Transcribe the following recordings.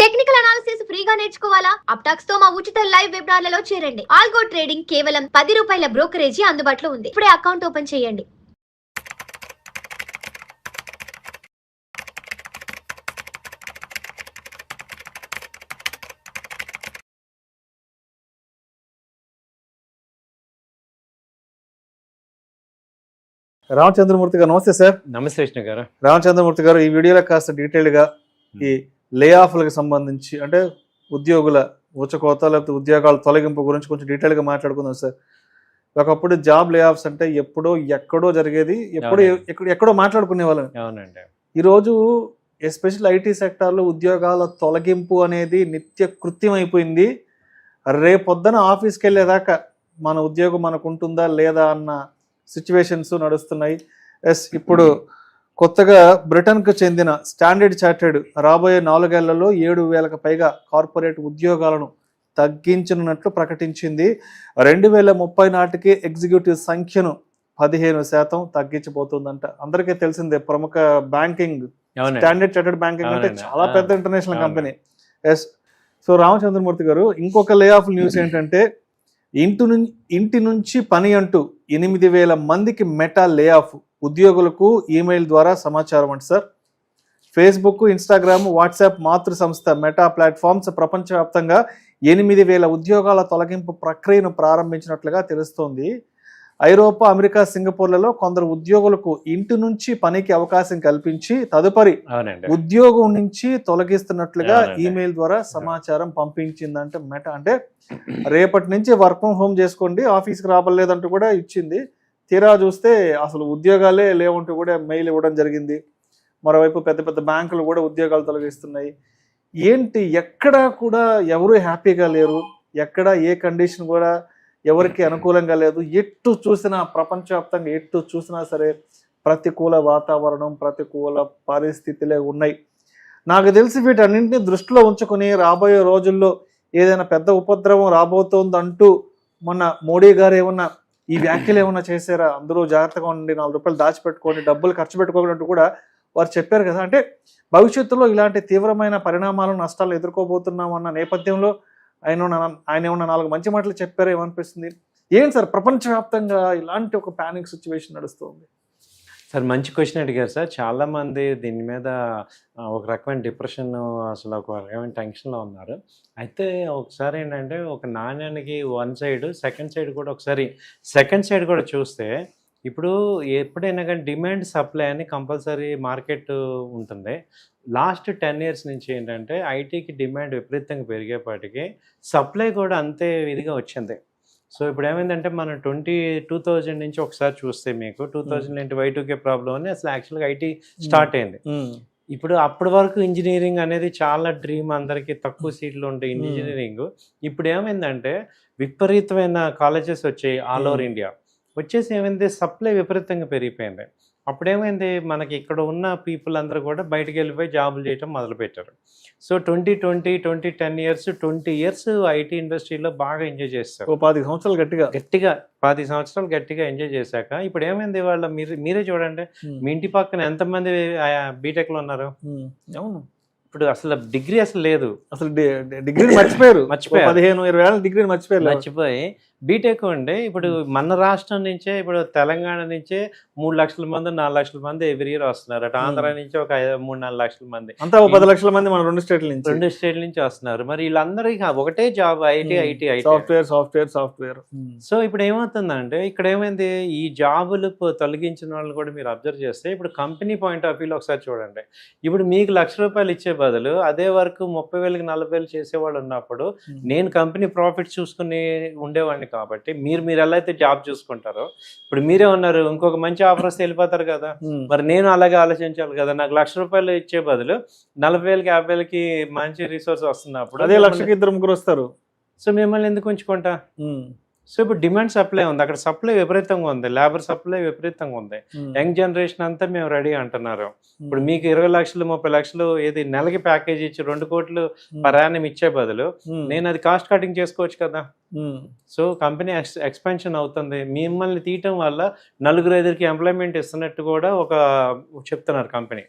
Technical analysis ఫ్రీగా నేర్చుకోవాలా? అప్టాక్స్ తో మా ఉచిత లైవ్ వెబినార్లలో చేరండి. ఆల్గో ట్రేడింగ్ కేవలం ₹10 బ్రోకరేజీ అందుబాటులో ఉంది. ఇప్పుడే అకౌంట్ ఓపెన్ చేయండి. రామచంద్రమూర్తి గారు నమస్తే సార్. నమస్తే కృష్ణ గారు. రామచంద్రమూర్తి గారు, ఈ వీడియోలో కాస్త డీటెయిల్గా ఈ లే ఆఫ్లకు సంబంధించి, అంటే ఉద్యోగుల ఊచకోత లేకపోతే ఉద్యోగాల తొలగింపు గురించి కొంచెం డీటెయిల్గా మాట్లాడుకుందాం సార్. ఒకప్పుడు జాబ్ లే ఆఫ్స్ అంటే ఎప్పుడో ఎక్కడో జరిగేది, ఎక్కడో మాట్లాడుకునే వాళ్ళని. అవునండి. ఈరోజు ఎస్పెషల్ ఐటీ సెక్టార్లో ఉద్యోగాల తొలగింపు అనేది నిత్య కృత్యం అయిపోయింది. రేపొద్దున ఆఫీస్కి వెళ్ళేదాకా మన ఉద్యోగం మనకు ఉంటుందా లేదా అన్న సిచ్యువేషన్స్ నడుస్తున్నాయి. ఇప్పుడు కొత్తగా బ్రిటన్కు చెందిన స్టాండర్డ్ చార్టెడ్ రాబోయే 4 ఏళ్లలో 7,000కు పైగా కార్పొరేట్ ఉద్యోగాలను తగ్గించనున్నట్లు ప్రకటించింది. 2030 నాటికి ఎగ్జిక్యూటివ్ సంఖ్యను 15% తగ్గించబోతుందంట. అందరికీ తెలిసిందే, ప్రముఖ బ్యాంకింగ్ స్టాండర్డ్ చార్టెడ్ బ్యాంకింగ్ అంటే చాలా పెద్ద ఇంటర్నేషనల్ కంపెనీ. సో రామచంద్రమూర్తి గారు, ఇంకొక లే ఆఫ్ న్యూస్ ఏంటంటే, ఇంటి నుంచి పని అంటూ 8,000 మందికి మెటా లే ఆఫ్. ఉద్యోగులకు ఈమెయిల్ ద్వారా సమాచారం అంట సార్. ఫేస్బుక్, ఇన్స్టాగ్రామ్, వాట్సాప్ మాతృ సంస్థ మెటా ప్లాట్ఫామ్స్ ప్రపంచవ్యాప్తంగా 8,000 ఉద్యోగాల తొలగింపు ప్రక్రియను ప్రారంభించినట్లుగా తెలుస్తోంది. ఐరోపా, అమెరికా, సింగపూర్లలో కొందరు ఉద్యోగులకు ఇంటి నుంచి పనికి అవకాశం కల్పించి తదుపరి ఉద్యోగం నుంచి తొలగిస్తున్నట్లుగా ఈమెయిల్ ద్వారా సమాచారం పంపించిందంటే మెటా. అంటే రేపటి నుంచి వర్క్ ఫ్రమ్ హోమ్ చేసుకోండి, ఆఫీస్కి రాబలేదంటూ కూడా ఇచ్చింది. తీరా చూస్తే అసలు ఉద్యోగాలే లేవంటూ కూడా మెయిల్ ఇవ్వడం జరిగింది. మరోవైపు పెద్ద పెద్ద బ్యాంకులు కూడా ఉద్యోగాలు తొలగిస్తున్నాయి. ఏంటి, ఎక్కడా కూడా ఎవరు హ్యాపీగా లేరు, ఎక్కడ ఏ కండిషన్ కూడా ఎవరికి అనుకూలంగా లేదు. ఎటు చూసినా ప్రపంచవ్యాప్తంగా ఎటు చూసినా సరే ప్రతికూల వాతావరణం, ప్రతికూల పరిస్థితులే ఉన్నాయి. నాకు తెలిసి వీటన్నింటినీ దృష్టిలో ఉంచుకొని రాబోయే రోజుల్లో ఏదైనా పెద్ద ఉపద్రవం రాబోతోందంటూ మొన్న మోడీ గారు ఏమన్నా ఈ వ్యాఖ్యలు ఏమన్నా చేశారా? అందరూ జాగ్రత్తగా ఉండి, ₹4 దాచిపెట్టుకోండి, డబ్బులు ఖర్చు పెట్టుకోకుండా కూడా వారు చెప్పారు కదా. అంటే భవిష్యత్తులో ఇలాంటి తీవ్రమైన పరిణామాలు, నష్టాలు ఎదుర్కోబోతున్నాం అన్న నేపథ్యంలో ఆయన ఏమన్నా 4 మంచి మాటలు చెప్పారో ఏమనిపిస్తుంది? ఏంటి సార్, ప్రపంచవ్యాప్తంగా ఇలాంటి ఒక పానిక్ సిచ్యువేషన్ నడుస్తుంది? సార్, మంచి క్వశ్చన్ అడిగారు సార్. చాలామంది దీని మీద ఒక రకమైన డిప్రెషన్, అసలు ఒక రకమైన టెన్షన్లో ఉన్నారు. అయితే ఒకసారి ఏంటంటే, ఒక నాణ్యానికి వన్ సైడ్, సెకండ్ సైడ్ కూడా ఒకసారి సెకండ్ సైడ్ కూడా చూస్తే, ఇప్పుడు ఎప్పుడైనా కానీ డిమాండ్ సప్లై అని కంపల్సరీ మార్కెట్ ఉంటుంది. లాస్ట్ 10 years నుంచి ఏంటంటే ఐటీకి డిమాండ్ విపరీతంగా పెరిగేపాటికి సప్లై కూడా అంతే ఇదిగా వచ్చింది. సో ఇప్పుడు ఏమైందంటే, మనం 2000 నుంచి ఒకసారి చూస్తే మీకు 2000 Y2K ప్రాబ్లం అని అసలు యాక్చువల్గా ఐటీ స్టార్ట్ అయింది. ఇప్పుడు అప్పటి వరకు ఇంజనీరింగ్ అనేది చాలా డ్రీమ్, అందరికీ తక్కువ సీట్లు ఉండే ఇంజనీరింగ్ ఇప్పుడు ఏమైందంటే విపరీతమైన కాలేజెస్ వచ్చాయి ఆల్ ఓవర్ ఇండియా. వచ్చేసి ఏమైంది, సప్లై విపరీతంగా పెరిగిపోయింది. అప్పుడేమైంది, మనకి ఇక్కడ ఉన్న పీపుల్ అందరూ కూడా బయటకు వెళ్ళిపోయి జాబులు చేయటం మొదలుపెట్టారు. సో 10 years ఐటీ ఇండస్ట్రీలో బాగా ఎంజాయ్ చేస్తారు. 10 సంవత్సరాలు గట్టిగా 10 సంవత్సరాలు గట్టిగా ఎంజాయ్ చేశాక ఇప్పుడు ఏమైంది, వాళ్ళ మీరే చూడండి, మీ ఇంటి పక్కన ఎంతమంది బీటెక్లో ఉన్నారు. అవును, ఇప్పుడు అసలు డిగ్రీ అసలు లేదు, అసలు డిగ్రీ మర్చిపోయారు. 15-20 ఏళ్ళ డిగ్రీ మర్చిపోయి బీటెక్ ఉండే. ఇప్పుడు మన రాష్ట్రం నుంచే, ఇప్పుడు తెలంగాణ నుంచే 3 లక్షల మంది 4 లక్షల మంది ఎవ్రీ ఇయర్ వస్తున్నారు. అటు ఆంధ్ర నుంచి ఒక 3-4 లక్షల మంది, అంతా 10 లక్షల మంది మన 2 స్టేట్ల నుంచి వస్తున్నారు. మరి వీళ్ళందరికీ ఒకటే జాబ్, ఐటీ సాఫ్ట్వేర్. సో ఇప్పుడు ఏమవుతుందంటే, ఇక్కడ ఏమైంది, ఈ జాబులు తొలగించిన వాళ్ళు కూడా మీరు అబ్జర్వ్ చేస్తే, ఇప్పుడు కంపెనీ పాయింట్ ఆఫ్ వ్యూలో ఒకసారి చూడండి. ఇప్పుడు మీకు ₹1,00,000 ఇచ్చే బదులు అదే వరకు 30,000 40,000 చేసేవాళ్ళు ఉన్నప్పుడు నేను కంపెనీ ప్రాఫిట్ చూసుకుని ఉండేవాడిని. కాబట్టి మీరు ఎలా అయితే జాబ్ చూసుకుంటారో, ఇప్పుడు మీరే ఉన్నారు, ఇంకొక మంచి ఆఫర్ వస్తే వెళ్ళిపోతారు కదా. మరి నేను అలాగే ఆలోచించాలి కదా. నాకు ₹1,00,000 ఇచ్చే బదులు 40,000 50,000కి మంచి రిసోర్స్ వస్తున్నప్పుడు అదే 1,00,000కి 2-3 వస్తారు. సో మిమ్మల్ని ఎందుకు ఉంచుకుంటా? సో ఇప్పుడు డిమాండ్ సప్లై ఉంది, అక్కడ సప్లై విపరీతంగా ఉంది, లేబర్ సప్లై విపరీతంగా ఉంది. యంగ్ జనరేషన్ అంతా మేము రెడీ అంటున్నారు. ఇప్పుడు మీకు 20 లక్షలు 30 లక్షలు ఏది నెలకి ప్యాకేజ్ ఇచ్చి 2 కోట్లు ప్రయాణం ఇచ్చే బదులు నేను అది కాస్ట్ కటింగ్ చేసుకోవచ్చు కదా. సో కంపెనీ ఎక్స్పాన్షన్ అవుతుంది. మిమ్మల్ని తీయటం వల్ల 4-5కి ఎంప్లాయ్మెంట్ ఇస్తున్నట్టు కూడా ఒక చెప్తున్నారు కంపెనీ.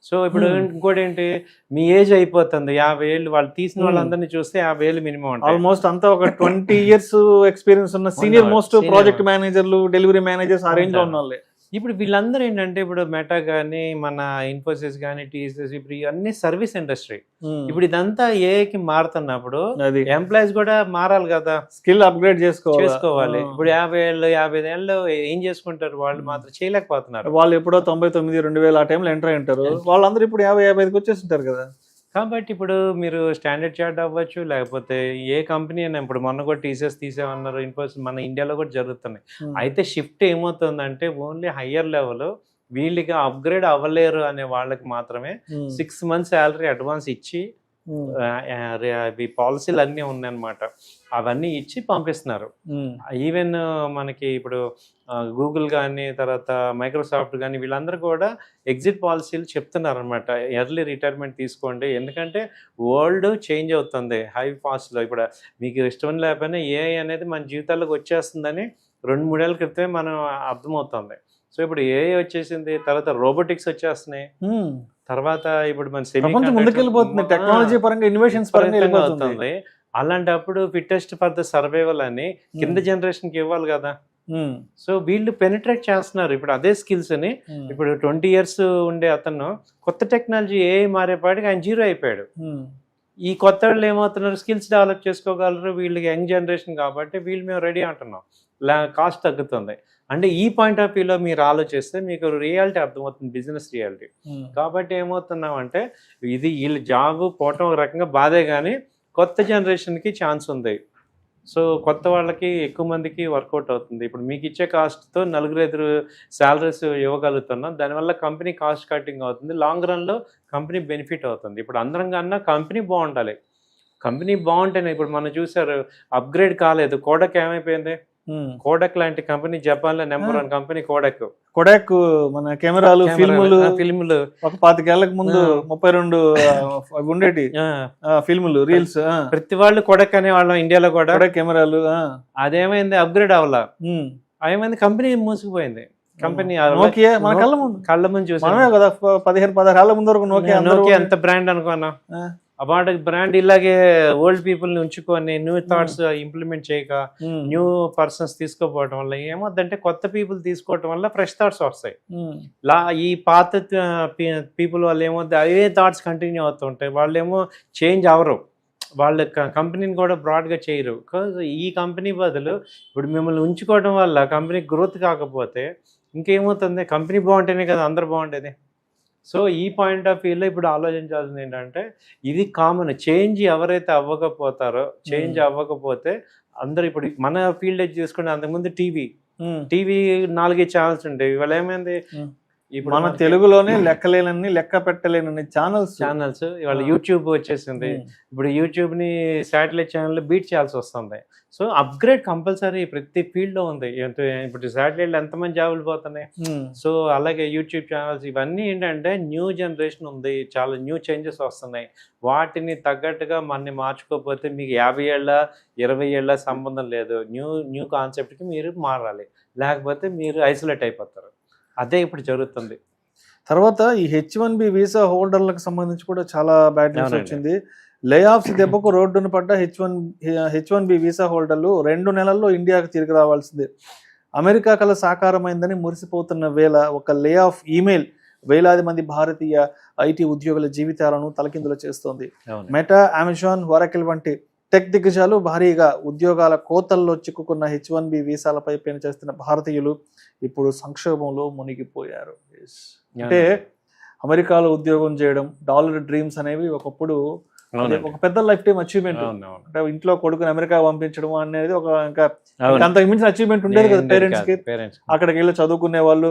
సో ఇప్పుడు ఇంకోటి ఏంటి, మీ ఏజ్ అయిపోతుంది 50 ఏళ్ళు, వాళ్ళు తీసిన వాళ్ళందరినీ చూస్తే 50 ఏళ్ళు మినిమం ఉంటాయి. ఆల్మోస్ట్ అంతా ఒక 20 years ఎక్స్పీరియన్స్ ఉన్న సీనియర్ మోస్ట్ ప్రాజెక్ట్ మేనేజర్లు, డెలివరీ మేనేజర్స్ ఆ రేంజ్ లో ఉన్న వాళ్ళే. ఇప్పుడు వీళ్ళందరూ ఏంటంటే, ఇప్పుడు మెటా కానీ, మన ఇన్ఫోసిస్ కానీ, టీసీఎస్, ఇప్పుడు ఇవన్నీ సర్వీస్ ఇండస్ట్రీ. ఇప్పుడు ఇదంతా ఏఐకి మారుతున్నప్పుడు ఎంప్లాయీస్ కూడా మారాలి కదా, స్కిల్ అప్గ్రేడ్ చేసుకోవాలి. ఇప్పుడు 50 ఏళ్ళు 55 ఏళ్ళు ఏం చేసుకుంటారు, వాళ్ళు మాత్రం చేయలేకపోతున్నారు. వాళ్ళు ఎప్పుడో 99, 2000 ఆ టైంలో ఎంటర్ అయ్యారు, వాళ్ళందరూ ఇప్పుడు 50-55కి వచ్చేస్తుంటారు కదా. కాబట్టి ఇప్పుడు మీరు స్టాండర్డ్ చార్ట్ అవ్వచ్చు, లేకపోతే ఏ కంపెనీ అయినా, ఇప్పుడు మొన్న కూడా టీసీఎస్ తీసేమన్నారు, ఇన్ఫోసిస్ మన ఇండియాలో కూడా జరుగుతున్నాయి. అయితే షిఫ్ట్ ఏమవుతుందంటే, ఓన్లీ హయ్యర్ లెవెల్ వీళ్ళకి అప్గ్రేడ్ అవ్వలేరు అనే వాళ్ళకి మాత్రమే 6 months శాలరీ అడ్వాన్స్ ఇచ్చి, అవి పాలసీలు అన్నీ ఉన్నాయన్నమాట, అవన్నీ ఇచ్చి పంపిస్తున్నారు. ఈవెన్ మనకి ఇప్పుడు గూగుల్ కానీ, తర్వాత మైక్రోసాఫ్ట్ కానీ, వీళ్ళందరూ కూడా ఎగ్జిట్ పాలసీలు చెప్తున్నారు అనమాట. ఎర్లీ రిటైర్మెంట్ తీసుకోండి, ఎందుకంటే వరల్డ్ చేంజ్ అవుతుంది హై ఫాస్ట్లో. ఇప్పుడు మీకు ఇష్టం లేకపోయినా ఏఐ అనేది మన జీవితాల్లోకి వచ్చేస్తుందని 2-3 ఏళ్ళ క్రితమే మనం అర్థమవుతుంది. సో ఇప్పుడు ఏఐ వచ్చేసింది, తర్వాత రోబోటిక్స్ వచ్చేస్తున్నాయి, తర్వాత ఇప్పుడు మన ముందుకెళ్ళిపోతుంది టెక్నాలజీ పరంగా, ఇన్నోవేషన్స్ పరంగా వెళ్ళిపోతుంది. అలాంటప్పుడు ఫిట్టెస్ట్ ఫర్ ద సర్వైవల్ అని కింద జనరేషన్ కి ఇవ్వాలి కదా. సో వీళ్ళు పెనిట్రేట్ చేస్తున్నారు ఇప్పుడు అదే స్కిల్స్ ని. ఇప్పుడు 20 years ఉండే అతను కొత్త టెక్నాలజీ ఏఐ మారేపాటికి ఆయన 0 అయిపోయాడు. ఈ కొత్త వాళ్ళు ఏమవుతున్నారు, స్కిల్స్ డెవలప్ చేసుకోగలరు, వీళ్ళకి యంగ్ జనరేషన్ కాబట్టి వీళ్ళు మేము రెడీ అంటున్నాం, కాస్ట్ తగ్గుతుంది. అంటే ఈ పాయింట్ ఆఫ్ వ్యూలో మీరు ఆలోచిస్తే మీకు రియాలిటీ అర్థమవుతుంది, బిజినెస్ రియాలిటీ. కాబట్టి ఏమవుతున్నామంటే, ఇది వీళ్ళు జాబ్ పోవటం ఒక రకంగా బాధే, కానీ కొత్త జనరేషన్కి ఛాన్స్ ఉంది. సో కొత్త వాళ్ళకి ఎక్కువ మందికి వర్కౌట్ అవుతుంది. ఇప్పుడు మీకు ఇచ్చే కాస్ట్తో 4-5 శాలరీస్ ఇవ్వగలుగుతున్నాం, దానివల్ల కంపెనీ కాస్ట్ కటింగ్ అవుతుంది, లాంగ్ రన్లో కంపెనీ బెనిఫిట్ అవుతుంది. ఇప్పుడు అందరం కన్నా కంపెనీ బాగుండాలి, కంపెనీ బాగుంటేనే. ఇప్పుడు మనం చూసారు, అప్గ్రేడ్ కాలేదు, కోడక్ ఏమైపోయింది, కోడక్ లాంటి కంపెనీ జపాన్ లో నెంబర్ 1 కంపెనీ కోడక్. మన కెమెరాలు, ఫిల్ములు ఒక 25 ఏళ్లకు ముందు 32 ఉండేటి ఫిల్ములు, రీల్స్, ప్రతి వాళ్ళు కోడక్ అనే వాళ్ళం ఇండియాలో కూడా, కెమెరాలు. అదేమైంది, అప్గ్రేడ్ అవ్వాలా, ఏమైంది, కంపెనీ మూసిపోయింది. కంపెనీ మన కళ్ళ ముందు చూసి 15-16 ఏళ్ల ముందు వరకు నోకియా ఎంత బ్రాండ్ అనుకున్నా, అబౌట్ బ్రాండ్ ఇలాగే ఓల్డ్ పీపుల్ ని ఉంచుకొని న్యూ థాట్స్ ఇంప్లిమెంట్ చేయక, న్యూ పర్సన్స్ తీసుకోపోవడం వల్ల ఏమవుతుందంటే, కొత్త పీపుల్ తీసుకోవడం వల్ల ఫ్రెష్ థాట్స్ వస్తాయి. ఈ పాత పీపుల్ వాళ్ళు ఏమవుతుంది, అవే థాట్స్ కంటిన్యూ అవుతుంటాయి, వాళ్ళు ఏమో చేంజ్ అవరు, వాళ్ళ కంపెనీని కూడా బ్రాడ్గా చేయరు. ఈ కంపెనీ బదులు ఇప్పుడు మిమ్మల్ని ఉంచుకోవడం వల్ల కంపెనీ గ్రోత్ కాకపోతే ఇంకేమవుతుంది, కంపెనీ బాగుంటేనే కదా అందరు బాగుండేది. సో ఈ పాయింట్ ఆఫ్ వ్యూలో ఇప్పుడు ఆలోచించాల్సింది ఏంటంటే, ఇది కామన్ చేంజ్. ఎవరైతే అవ్వకపోతారో, చేంజ్ అవ్వకపోతే అందరు, ఇప్పుడు మన ఫీల్డ్ తీసుకుంటే, అంతకుముందు టీవీ 4 ఛానల్స్ ఉండేవి, ఇవాళ ఏమైంది, ఇప్పుడు మన తెలుగులోనే లెక్క పెట్టలేనన్ని ఛానల్స్ ఇవాళ యూట్యూబ్ వచ్చేసింది. ఇప్పుడు యూట్యూబ్ ని శాటిలైట్ ఛానల్ బీట్ చేయాల్సి వస్తుంది. సో అప్గ్రేడ్ కంపల్సరీ ప్రతి ఫీల్డ్ లో ఉంది. ఇప్పుడు శాటిలైట్ ఎంతమంది జాబులు పోతున్నాయి. సో అలాగే యూట్యూబ్ ఛానల్స్, ఇవన్నీ ఏంటంటే న్యూ జనరేషన్ ఉంది, చాలా న్యూ చేంజెస్ వస్తున్నాయి. వాటిని తగ్గట్టుగా మనని మార్చుకోకపోతే మీకు 50 ఏళ్ళ 20 ఏళ్ళ సంబంధం లేదు. న్యూ కాన్సెప్ట్కి మీరు మారాలి, లేకపోతే మీరు ఐసోలేట్ అయిపోతారు. అదే ఇప్పుడు జరుగుతుంది. తర్వాత ఈ H1B వీసా హోల్డర్లకు సంబంధించి కూడా చాలా బ్యాడ్ న్యూస్ వచ్చింది. లే ఆఫ్స్ దెబ్బకు రోడ్డును పడ్డ H1B వీసా హోల్డర్లు 2 నెలల్లో ఇండియాకు తిరిగి రావాల్సిందే. అమెరికా కల సాకారమైందని మురిసిపోతున్న వేళ ఒక లే ఆఫ్ ఈమెయిల్ వేలాది మంది భారతీయ ఐటీ ఉద్యోగుల జీవితాలను తలకిందులు చేస్తోంది. మెటా, అమెజాన్, ఒరాకిల్ వంటి టెక్ దిగ్గజాలు భారీగా ఉద్యోగాల కోతల్లో చిక్కుకున్న H1B వీసాలపై పనిచేస్తున్న భారతీయులు ఇప్పుడు సంక్షోభంలో మునిగిపోయారు. అంటే అమెరికాలో ఉద్యోగం చేయడం, డాలర్ డ్రీమ్స్ అనేవి ఒకప్పుడు ఒక పెద్ద లైఫ్ టైం అచీవ్మెంట్. అంటే ఇంట్లో కొడుకుని అమెరికా పంపించడం అనేది ఒక అంతకు మించిన అచీవ్మెంట్ ఉండేది కదా పేరెంట్స్ కి. అక్కడికి వెళ్ళి చదువుకునే వాళ్ళు,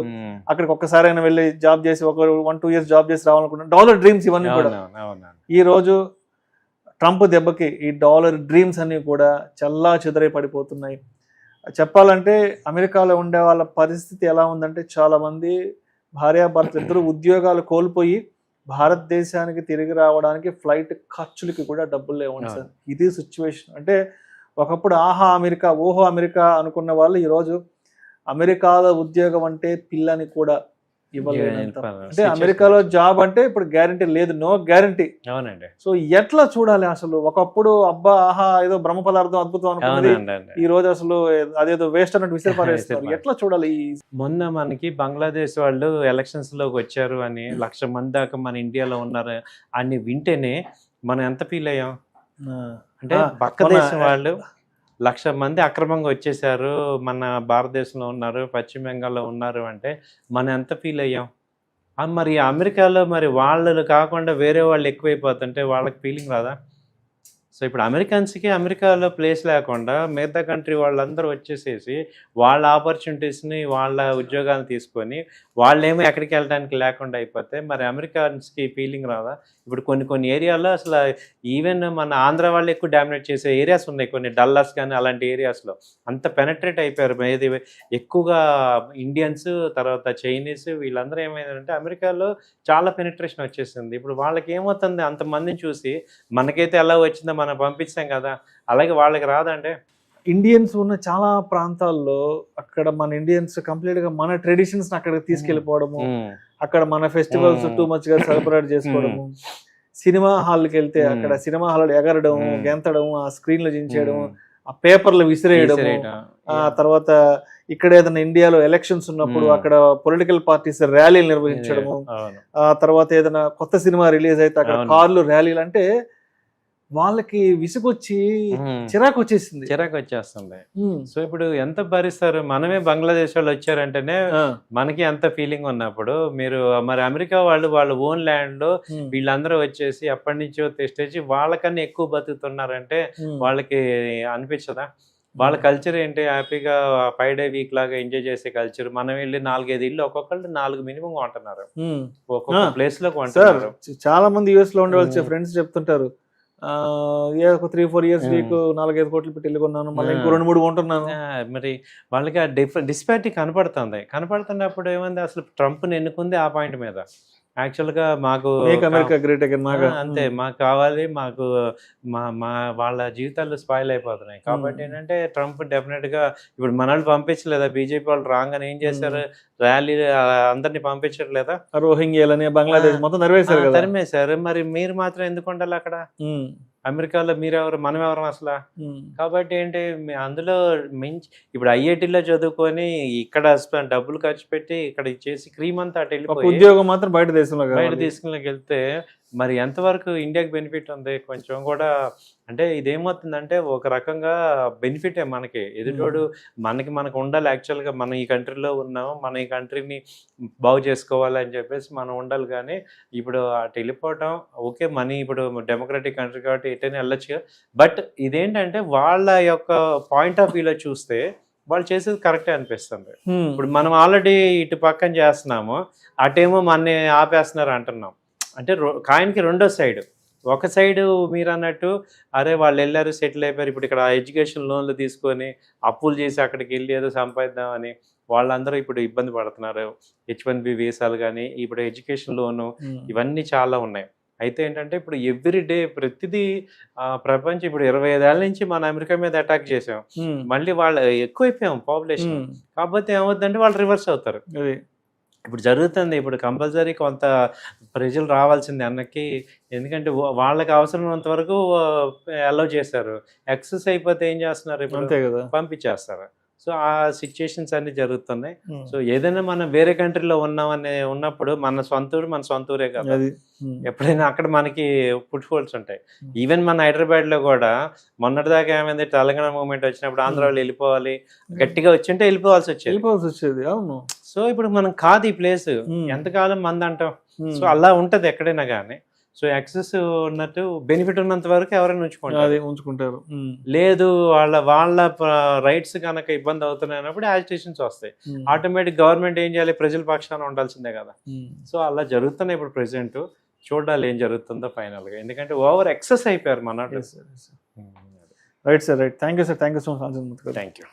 అక్కడికి ఒక్కసారైనా వెళ్ళి జాబ్ చేసి ఒక 1-2 years జాబ్ చేసి రావాలనుకుంటున్నారు. డాలర్ డ్రీమ్స్ ఇవన్నీ కూడా ఈ రోజు ట్రంప్ దెబ్బకి ఈ డాలర్ డ్రీమ్స్ అన్ని కూడా చల్లా చెదరై పడిపోతున్నాయి. చెప్పాలంటే అమెరికాలో ఉండే వాళ్ళ పరిస్థితి ఎలా ఉందంటే, చాలా మంది భార్యాభర్తలు ఇద్దరు ఉద్యోగాలు కోల్పోయి భారతదేశానికి తిరిగి రావడానికి ఫ్లైట్ ఖర్చులకి కూడా డబ్బులు లేవండి సార్. ఇది సిచ్యువేషన్. అంటే ఒకప్పుడు ఆహా అమెరికా, ఓహో అమెరికా అనుకున్న వాళ్ళు ఈరోజు అమెరికాలో ఉద్యోగం అంటే పిల్లని కూడా ఇవ్వలేనంత. అంటే అమెరికాలో జాబ్ అంటే ఇప్పుడు గ్యారంటీ లేదు, నో గ్యారంటీ. అవునండి. సో ఎట్లా చూడాలి అసలు? ఒకప్పుడు అబ్బా ఆహా ఏదో బ్రహ్మ పదార్థం అద్భుతం అనుకున్నది అవునండి. ఈ రోజు అసలు అదేదో వేస్ట్ అన్నట్టు విసిరిపారేస్తారు. ఎట్లా చూడాలి? మొన్న మనకి బంగ్లాదేశ్ వాళ్ళు ఎలక్షన్స్ లోకి వచ్చారు అని 1,00,000 మంది దాకా మన ఇండియాలో ఉన్నారు అని వింటేనే మనం ఎంత ఫీల్ అయ్యాం అంటే పక్క దేశం వాళ్ళు 1,00,000 మంది అక్రమంగా వచ్చేసారు, మన భారతదేశంలో ఉన్నారు, పశ్చిమ బెంగాల్లో ఉన్నారు అంటే మనం ఎంత ఫీల్ అయ్యాం. మరి అమెరికాలో మరి వాళ్ళు కాకుండా వేరే వాళ్ళు ఎక్కువైపోతుంటే వాళ్ళకి ఫీలింగ్ రాదా? సో ఇప్పుడు అమెరికన్స్కి అమెరికాలో ప్లేస్ లేకుండా మిగతా కంట్రీ వాళ్ళందరూ వచ్చేసేసి వాళ్ళ ఆపర్చునిటీస్ని వాళ్ళ ఉద్యోగాలను తీసుకొని వాళ్ళేమో ఎక్కడికి వెళ్ళడానికి లేకుండా అయిపోతే మరి అమెరికన్స్కి ఫీలింగ్ రాదా? ఇప్పుడు కొన్ని ఏరియాలో అసలు ఈవెన్ మన ఆంధ్ర వాళ్ళు ఎక్కువ డామినేట్ చేసే ఏరియాస్ ఉన్నాయి, కొన్ని డల్లాస్ కానీ అలాంటి ఏరియాస్లో అంత పెనట్రేట్ అయిపోయారు. ఏది ఎక్కువగా ఇండియన్స్, తర్వాత చైనీస్, వీళ్ళందరూ ఏమైందంటే అమెరికాలో చాలా పెనిట్రేషన్ వచ్చేసింది. ఇప్పుడు వాళ్ళకి ఏమవుతుంది, అంతమందిని చూసి మనకైతే ఎలా వచ్చిందో మనం పంపించాం కదా, అలాగే వాళ్ళకి రాదంటే. ఇండియన్స్ ఉన్న చాలా ప్రాంతాల్లో అక్కడ మన ఇండియన్స్ కంప్లీట్ గా మన ట్రెడిషన్స్ అక్కడికి తీసుకెళ్లిపోవడము, అక్కడ మన ఫెస్టివల్స్ టూ మచ్ గా సెలబ్రేట్ చేసుకోవడము, సినిమా హాల్కి వెళ్తే అక్కడ సినిమా హాల్ ఎగరడం, గెంతడం, ఆ స్క్రీన్ లో జించేయడం, ఆ పేపర్లు విసిరేయడం, ఆ తర్వాత ఇక్కడ ఏదైనా ఇండియాలో ఎలక్షన్స్ ఉన్నప్పుడు అక్కడ పొలిటికల్ పార్టీస్ ర్యాలీలు నిర్వహించడము, ఆ తర్వాత ఏదైనా కొత్త సినిమా రిలీజ్ అయితే అక్కడ కార్లు ర్యాలీలు, అంటే వాళ్ళకి విసుగొచ్చి చిరాకు వచ్చేస్తుంది. సో ఇప్పుడు ఎంత భరిస్తారు? మనమే బంగ్లాదేశ్ వాళ్ళు వచ్చారంటేనే మనకి ఎంత ఫీలింగ్ ఉన్నప్పుడు మీరు మరి అమెరికా వాళ్ళు వాళ్ళ ఓన్ ల్యాండ్ లో వీళ్ళందరూ వచ్చేసి ఎప్పటి నుంచో తెచ్చి వాళ్ళకన్నా ఎక్కువ బతుకుతున్నారంటే వాళ్ళకి అనిపించదా? వాళ్ళ కల్చర్ ఏంటి, హ్యాపీగా 5 day వీక్ లాగా ఎంజాయ్ చేసే కల్చర్. మనం వెళ్ళి 4-5 ఇల్లు ఒక్కొక్కళ్ళు 4 మినిమం కొంటున్నారు ఒక్కొక్క ప్లేస్ లో కొంటున్నారు. చాలా మంది యుఎస్ లో ఉండే వాళ్ళు ఫ్రెండ్స్ చెప్తుంటారు, 3-4 years వీక్ 4-5 కోట్లు పెట్టి వెళ్ళుకున్నాను, మళ్ళీ ఇంకో 2-3 కొంటున్నాను. మరి వాళ్ళకి ఆ డిస్పారిటీ కనపడుతున్నప్పుడు ఏమైంది, అసలు ట్రంప్ని ఎన్నుకుంది ఆ పాయింట్ మీద. యాక్చువల్గా మాకు అమెరికా గ్రేట్ అగైన్ అంతే, మాకు కావాలి, మాకు వాళ్ళ జీవితాలు స్పాయిల్ అయిపోతున్నాయి కాబట్టి ఏంటంటే ట్రంప్ డెఫినెట్ గా ఇప్పుడు మనల్ని పంపించలేదా, బీజేపీ వాళ్ళు రాంగ్ అని ఏం చేశారు, ర్యాలీ అందరినీ పంపించట్లేదా, రోహింగ్యాలని బంగ్లాదేశ్ మొత్తం తరిమేశారు. మరి మీరు మాత్రం ఎందుకు ఉండాలి అక్కడ అమెరికాలో? మీరెవరు, మనం ఎవరు అసలు? కాబట్టి ఏంటి, అందులో మించి ఇప్పుడు ఐఐటీలో చదువుకొని ఇక్కడ డబ్బులు ఖర్చు పెట్టి ఇక్కడ చేసి క్రీమ్ అంతా అటు వెళ్ళిపోయి ఉద్యోగం మాత్రం బయట దేశంలోకి వెళ్తే మరి ఎంతవరకు ఇండియాకి బెనిఫిట్ ఉంది? కొంచెం కూడా అంటే ఇదేమవుతుందంటే ఒక రకంగా బెనిఫిటే మనకి. ఎదుటోడు మనకు ఉండాలి, యాక్చువల్గా మనం ఈ కంట్రీలో ఉన్నాము, మన ఈ కంట్రీని బాగు చేసుకోవాలని చెప్పేసి మనం ఉండాలి. కానీ ఇప్పుడు అటు వెళ్ళిపోవటం ఓకే, మనీ ఇప్పుడు డెమోక్రటిక్ కంట్రీ కాబట్టి ఎటైనా వెళ్ళొచ్చు. బట్ ఇదేంటంటే వాళ్ళ యొక్క పాయింట్ ఆఫ్ వ్యూలో చూస్తే వాళ్ళు చేసేది కరెక్టే అనిపిస్తుంది. ఇప్పుడు మనం ఆల్రెడీ ఇటు పక్కన చేస్తున్నాము, అటేమో మన ఆపేస్తున్నారు అంటున్నాం. అంటే కాయిన్కి రెండో సైడ్. ఒక సైడు మీరు అన్నట్టు అరే వాళ్ళు వెళ్ళారు, సెటిల్ అయిపోయారు, ఇప్పుడు ఇక్కడ ఎడ్యుకేషన్ లోన్లు తీసుకొని అప్పులు చేసి అక్కడికి వెళ్ళి ఏదో సంపాదిద్దామని వాళ్ళందరూ ఇప్పుడు ఇబ్బంది పడుతున్నారు. H1B వీసాలు కానీ ఇప్పుడు ఎడ్యుకేషన్ లోను ఇవన్నీ చాలా ఉన్నాయి. అయితే ఏంటంటే ఇప్పుడు ఎవ్రీడే ప్రతిదీ ప్రపంచం ఇప్పుడు 25 ఏళ్ళ నుంచి మన అమెరికా మీద అటాక్ చేసాం, మళ్ళీ వాళ్ళు ఎక్కువైపోయాం పాపులేషన్. కాకపోతే ఏమవుతుందంటే వాళ్ళు రివర్స్ అవుతారు. ఇప్పుడు జరుగుతుంది, ఇప్పుడు కంపల్సరీ కొంత ప్రజలు రావాల్సింది అన్నకి, ఎందుకంటే వాళ్ళకి అవసరమైనంత వరకు అలౌ చేశారు, ఎక్సెస్ అయిపోతే ఏం చేస్తున్నారు, ఇప్పుడు పంపించేస్తారు. సో ఆ సిచ్యుయేషన్స్ అన్ని జరుగుతున్నాయి. సో ఏదైనా మనం వేరే కంట్రీలో ఉన్నప్పుడు మన సొంత ఊరే కదా, ఎప్పుడైనా అక్కడ మనకి ఫుట్ ఫోల్స్ ఉంటాయి. ఈవెన్ మన హైదరాబాద్ లో కూడా మొన్నటిదాకా ఏమైంది, తెలంగాణ మూవ్మెంట్ వచ్చినప్పుడు ఆంధ్ర వాళ్ళు వెళ్ళిపోవాలి, గట్టిగా వచ్చింటే వెళ్ళిపోవాల్సి వచ్చేది. అవును. సో ఇప్పుడు మనం కాదు ఈ ప్లేస్, ఎంతకాలం మంది అంటాం. సో అలా ఉంటది ఎక్కడైనా కానీ. సో యాక్సెస్ ఉన్నట్టు బెనిఫిట్ ఉన్నంత వరకు ఎవరైనా ఉంచుకుంటారు. లేదు వాళ్ళ రైట్స్ కనుక ఇబ్బంది అవుతున్నాయన్నప్పుడు యాజిటేషన్స్ వస్తాయి. ఆటోమేటిక్ గవర్నమెంట్ ఏం చేయాలి, ప్రజల పక్షాన ఉండాల్సిందే కదా. సో అలా జరుగుతున్నాయి ఇప్పుడు ప్రెసెంట్. చూడాలి ఏం జరుగుతుందో ఫైనల్ గా, ఎందుకంటే ఓవర్ ఎక్సెస్ అయిపోయారు మన. Right sir, right. Thank you sir, thank you so much. Thank you.